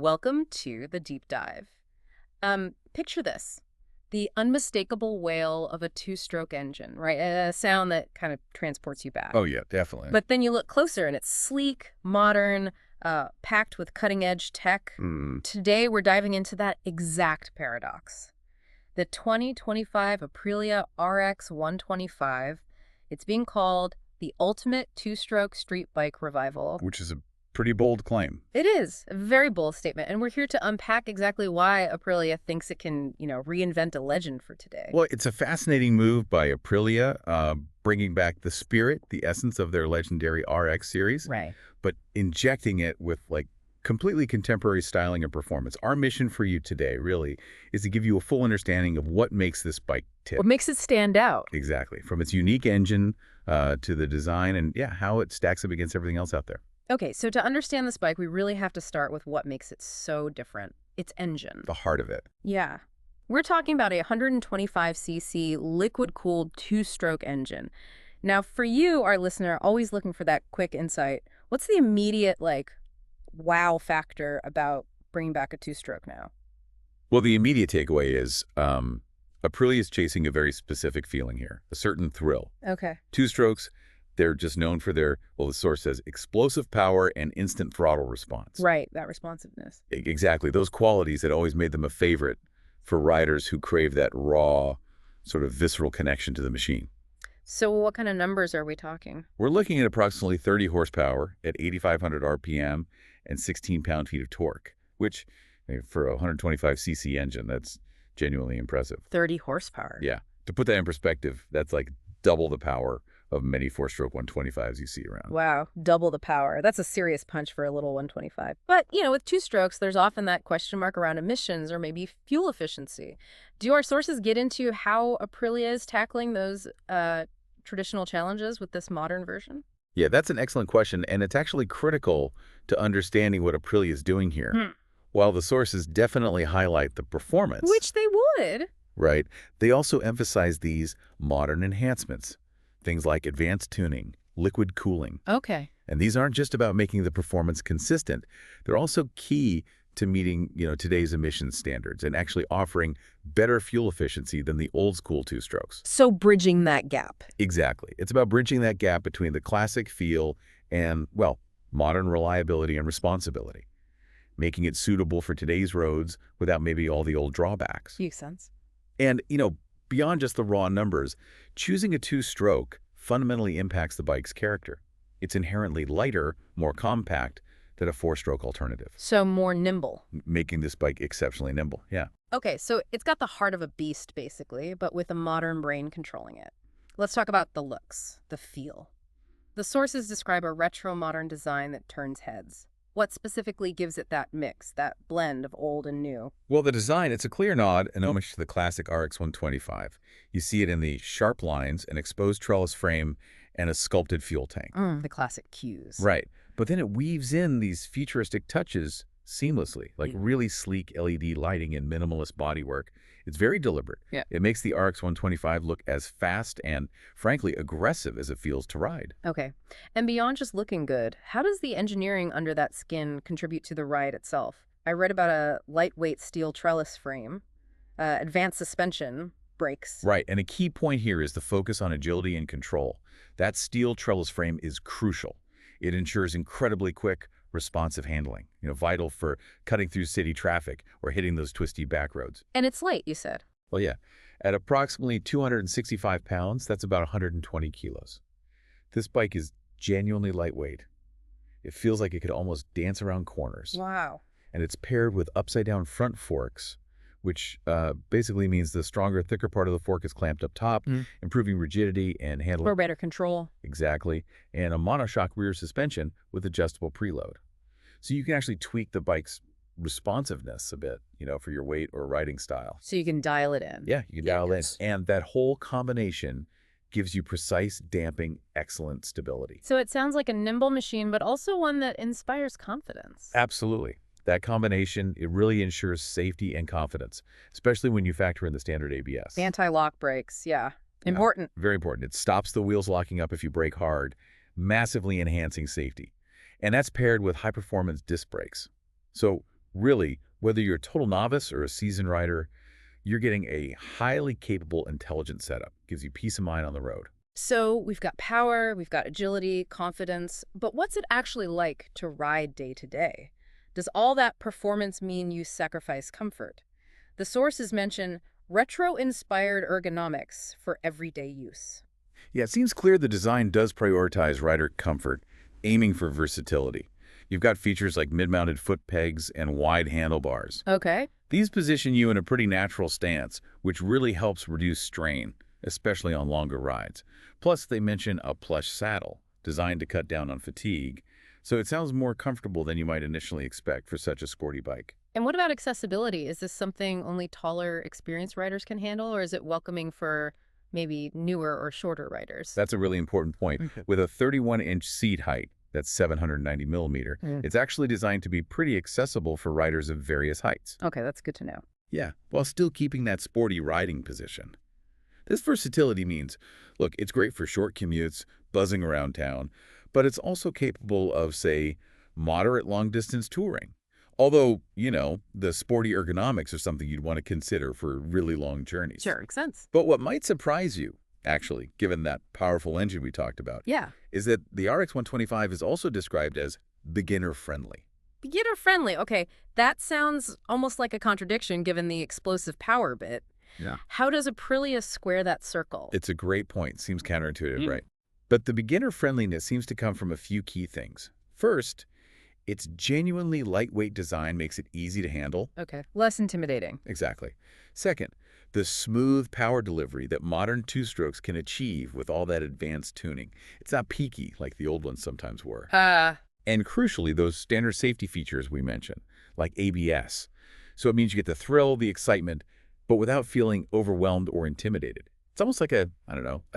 welcome to the deep dive. Picture this, the unmistakable wail of a two-stroke engine, right? A sound that kind of transports you back. Oh, yeah, definitely. But then you look closer and it's sleek, modern, packed with cutting-edge tech. Today we're diving into that exact paradox. The 2025 Aprilia RX 125, it's being called the ultimate two-stroke street bike revival. Which is a pretty bold claim. It is a very bold statement, and we're here to unpack exactly why Aprilia thinks it can, reinvent a legend for today. Well, it's a fascinating move by Aprilia, bringing back the spirit, the essence of their legendary RX series, Right. but injecting it with, completely contemporary styling and performance. Our mission for you today, really, is to give you a full understanding of what makes this bike tip. What makes it stand out? Exactly. From its unique engine to the design and, how it stacks up against everything else out there. Okay, so to understand this bike, we really have to start with what makes it so different. Its engine. The heart of it. Yeah. We're talking about a 125cc liquid-cooled two-stroke engine. Now, for you, our listener, always looking for that quick insight, what's the immediate, wow factor about bringing back a two-stroke now? Well, the immediate takeaway is Aprilia is chasing a very specific feeling here, a certain thrill. Okay. Two strokes, they're just known for their, the source says, explosive power and instant throttle response. Right, that responsiveness. Exactly. Those qualities that always made them a favorite for riders who crave that raw, sort of visceral connection to the machine. So what kind of numbers are we talking? We're looking at approximately 30 horsepower at 8,500 RPM and 16 pound-feet of torque, which, for a 125cc engine, that's genuinely impressive. 30 horsepower? Yeah. To put that in perspective, that's like double the power of many four-stroke 125s you see around. Wow, double the power. That's a serious punch for a little 125. But, with two strokes, there's often that question mark around emissions or maybe fuel efficiency. Do our sources get into how Aprilia is tackling those traditional challenges with this modern version? Yeah, that's an excellent question, and it's actually critical to understanding what Aprilia is doing here. While the sources definitely highlight the performance, Which they would. Right, they also emphasize these modern enhancements. Things like advanced tuning, liquid cooling. Okay. And these aren't just about making the performance consistent. They're also key to meeting, today's emissions standards and actually offering better fuel efficiency than the old school two-strokes. So bridging that gap. Exactly. It's about bridging that gap between the classic feel and, modern reliability and responsibility, making it suitable for today's roads without maybe all the old drawbacks. Makes sense. And, beyond just the raw numbers, choosing a two-stroke fundamentally impacts the bike's character. It's inherently lighter, more compact than a four-stroke alternative. So more nimble. Making this bike exceptionally nimble, yeah. Okay, so it's got the heart of a beast, basically, but with a modern brain controlling it. Let's talk about the looks, the feel. The sources describe a retro-modern design that turns heads. What specifically gives it that mix, that blend of old and new? Well, the design, it's a clear nod, an homage to the classic RX 125. You see it in the sharp lines, an exposed trellis frame, and a sculpted fuel tank. The classic cues. Right. But then it weaves in these futuristic touches seamlessly, like really sleek LED lighting and minimalist bodywork. It's very deliberate. Yeah. It makes the RX 125 look as fast and, frankly, aggressive as it feels to ride. Okay. And beyond just looking good, how does the engineering under that skin contribute to the ride itself? I read about a lightweight steel trellis frame, advanced suspension, brakes. Right. And a key point here is the focus on agility and control. That steel trellis frame is crucial. It ensures incredibly quick, responsive handling, vital for cutting through city traffic or hitting those twisty back roads. And it's light, you said. Well, yeah. At approximately 265 pounds, that's about 120 kilos. This bike is genuinely lightweight. It feels like it could almost dance around corners. Wow. And it's paired with upside-down front forks, which basically means the stronger, thicker part of the fork is clamped up top, improving rigidity and handling. For better control. Exactly. And a monoshock rear suspension with adjustable preload. So you can actually tweak the bike's responsiveness a bit, for your weight or riding style. So you can dial it in. Yeah, you can dial in. And that whole combination gives you precise damping, excellent stability. So it sounds like a nimble machine, but also one that inspires confidence. Absolutely. That combination, it really ensures safety and confidence, especially when you factor in the standard ABS. Anti-lock brakes, yeah. Important. Very important. It stops the wheels locking up if you brake hard, massively enhancing safety. And that's paired with high-performance disc brakes. So Really, whether you're a total novice or a seasoned rider, you're getting a highly capable, intelligent setup. Gives you peace of mind on the road. So we've got power, we've got agility, confidence, but what's it actually like to ride day to day? Does all that performance mean you sacrifice comfort? The sources mention retro-inspired ergonomics for everyday use. Yeah, it seems clear the design does prioritize rider comfort, aiming for versatility. You've got features like mid-mounted foot pegs and wide handlebars. Okay. These position you in a pretty natural stance, which really helps reduce strain, especially on longer rides. Plus, they mention a plush saddle, designed to cut down on fatigue, so it sounds more comfortable than you might initially expect for such a sporty bike. And what about accessibility? Is this something only taller, experienced riders can handle, or is it welcoming for maybe newer or shorter riders? That's a really important point. Okay. With a 31-inch seat height, that's 790 millimeter, it's actually designed to be pretty accessible for riders of various heights. Okay, that's good to know. Yeah, while still keeping that sporty riding position. This versatility means, look, it's great for short commutes, buzzing around town, but it's also capable of, say, moderate long-distance touring. Although, the sporty ergonomics are something you'd want to consider for really long journeys. Sure, makes sense. But what might surprise you, actually, given that powerful engine we talked about, Yeah. is that the RX 125 is also described as beginner-friendly. Beginner friendly. Okay, that sounds almost like a contradiction given the explosive power bit. Yeah. How does Aprilia square that circle? It's a great point. Seems counterintuitive, right? But the beginner-friendliness seems to come from a few key things. First, its genuinely lightweight design makes it easy to handle. Okay, less intimidating. Exactly. Second, the smooth power delivery that modern two-strokes can achieve with all that advanced tuning. It's not peaky like the old ones sometimes were. And crucially, those standard safety features we mentioned, like ABS. So it means you get the thrill, the excitement, but without feeling overwhelmed or intimidated. It's almost like a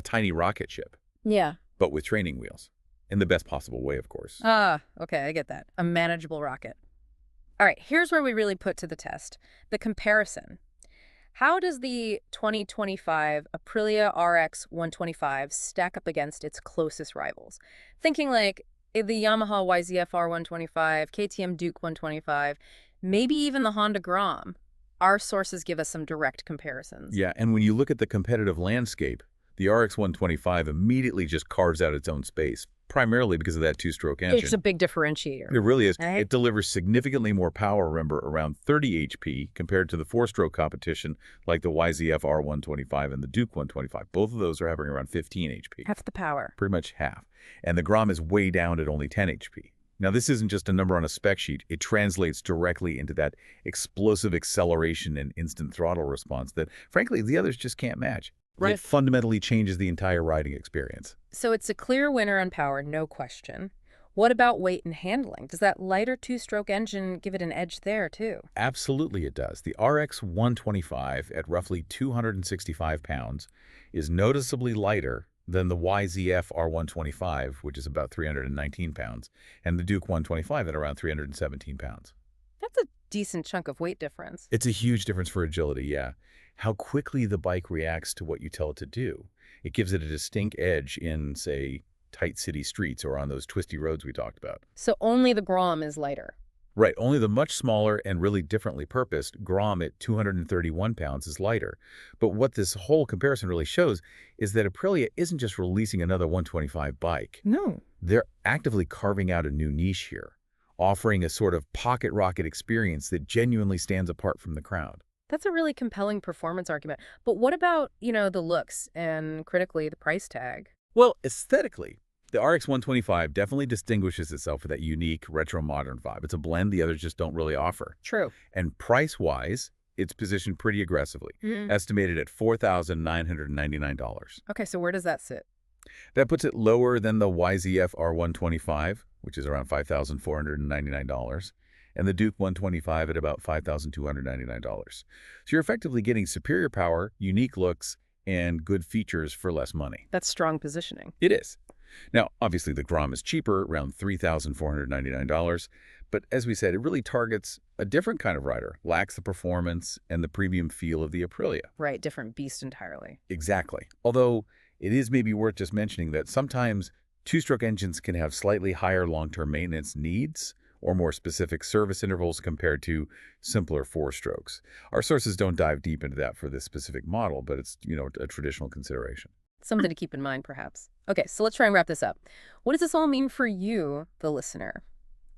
tiny rocket ship, Yeah. but with training wheels. In the best possible way, of course. Okay, I get that. A manageable rocket. All right, here's where we really put to the test. The comparison. How does the 2025 Aprilia RX 125 stack up against its closest rivals? Thinking like the Yamaha YZF-R 125, KTM Duke 125, maybe even the Honda Grom. Our sources give us some direct comparisons. Yeah, and when you look at the competitive landscape, the RX 125 immediately just carves out its own space, primarily because of that two-stroke engine. It's a big differentiator. It really is. Right? It delivers significantly more power, remember, around 30 HP compared to the four-stroke competition like the YZF-R 125 and the Duke 125. Both of those are having around 15 HP. Half the power. Pretty much half. And the Grom is way down at only 10 HP. Now, this isn't just a number on a spec sheet. It translates directly into that explosive acceleration and instant throttle response that, frankly, the others just can't match. Right. It fundamentally changes the entire riding experience. So it's a clear winner on power, no question. What about weight and handling? Does that lighter two-stroke engine give it an edge there, too? Absolutely it does. The RX 125, at roughly 265 pounds, is noticeably lighter than the YZF R125, which is about 319 pounds, and the Duke 125 at around 317 pounds. That's a decent chunk of weight difference. It's a huge difference for agility, yeah. How quickly the bike reacts to what you tell it to do. It gives it a distinct edge in, say, tight city streets or on those twisty roads we talked about. So only the Grom is lighter. Right, only the much smaller and really differently purposed Grom at 231 pounds is lighter. But what this whole comparison really shows is that Aprilia isn't just releasing another 125 bike. No. They're actively carving out a new niche here, offering a sort of pocket rocket experience that genuinely stands apart from the crowd. That's a really compelling performance argument. But what about, the looks and critically the price tag? Well, aesthetically, the RX 125 definitely distinguishes itself with that unique retro-modern vibe. It's a blend the others just don't really offer. True. And price-wise, it's positioned pretty aggressively, estimated at $4,999. Okay, so where does that sit? That puts it lower than the YZF R125, which is around $5,499, and the Duke 125 at about $5,299. So you're effectively getting superior power, unique looks, and good features for less money. That's strong positioning. It is. Now, obviously, the Grom is cheaper, around $3,499, but as we said, it really targets a different kind of rider, lacks the performance and the premium feel of the Aprilia. Right, different beast entirely. Exactly. Although it is maybe worth just mentioning that sometimes two-stroke engines can have slightly higher long-term maintenance needs or more specific service intervals compared to simpler four-strokes. Our sources don't dive deep into that for this specific model, but it's, a traditional consideration. Something to keep in mind, perhaps. Okay, so let's try and wrap this up. What does this all mean for you, the listener?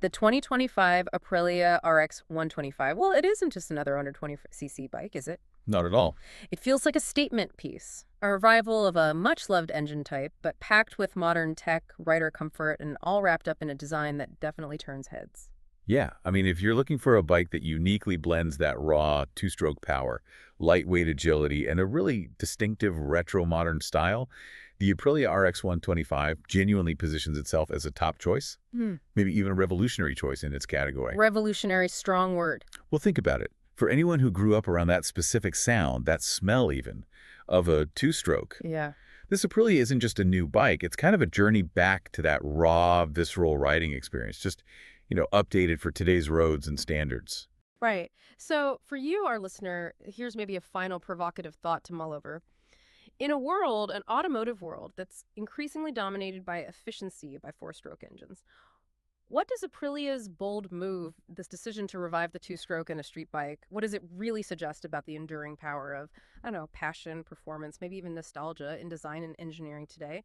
The 2025 Aprilia RX 125, well, it isn't just another 120cc bike, is it? Not at all. It feels like a statement piece, a revival of a much-loved engine type, but packed with modern tech, rider comfort, and all wrapped up in a design that definitely turns heads. Yeah, I mean, if you're looking for a bike that uniquely blends that raw two-stroke power, lightweight agility, and a really distinctive retro-modern style, the Aprilia RX 125 genuinely positions itself as a top choice, maybe even a revolutionary choice in its category. Revolutionary, strong word. Well, think about it. For anyone who grew up around that specific sound, that smell even, of a two-stroke, Yeah. this Aprilia isn't just a new bike. It's kind of a journey back to that raw, visceral riding experience, just, updated for today's roads and standards. Right. So for you, our listener, here's maybe a final provocative thought to mull over. In a world, an automotive world, that's increasingly dominated by efficiency by four-stroke engines, what does Aprilia's bold move, this decision to revive the two-stroke in a street bike, what does it really suggest about the enduring power of, I don't know, passion, performance, maybe even nostalgia in design and engineering today?